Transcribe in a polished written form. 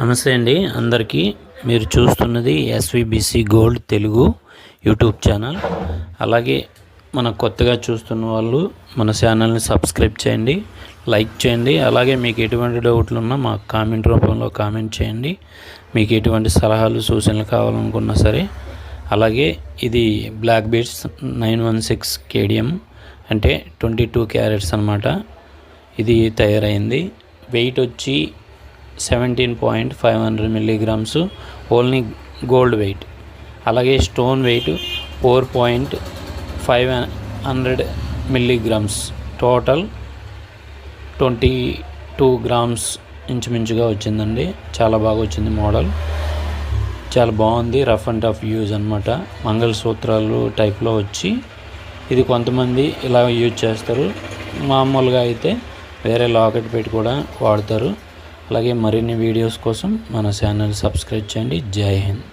నమస్తే అండి అందరికీ. మీరు చూస్తున్నది SVBC gold Telugu YouTube channel. అలాగే మన కొత్తగా చూస్తున్న వాళ్ళు మన ఛానల్ని సబ్స్క్రైబ్ చేయండి, లైక్ చేయండి. అలాగే మీకు ఎటువంటి డౌట్లు ఉన్నా మాకు కామెంట్ రూపంలో కామెంట్ చేయండి. మీకు ఎటువంటి సలహాలు సూచనలు కావాలనుకున్నా సరే. అలాగే ఇది బ్లాక్ బీడ్స్ 916 కేడిఎం అంటే 22 క్యారెట్స్ అన్నమాట. ఇది తయారైంది. వెయిట్ వచ్చి 17.500 మిల్లీగ్రామ్స్ ఓన్లీ గోల్డ్ వెయిట్. అలాగే stone wait 4.500 milligrams. Total 22 grams ఇంచుమించుగా వచ్చిందండి. చాలా బాగా వచ్చింది మోడల్, చాలా బాగుంది. రఫ్ అండ్ టఫ్ యూజ్ అనమాట. మంగళసూత్రాలు టైప్లో వచ్చి ఇది కొంతమంది ఇలా యూజ్ చేస్తారు. మామూలుగా అయితే వేరే లాకెట్ పెట్టి కూడా వాడతారు. అలాగే మరిన్ని వీడియోస్ కోసం మన ఛానల్ సబ్స్క్రైబ్ చేయండి. జై హింద్.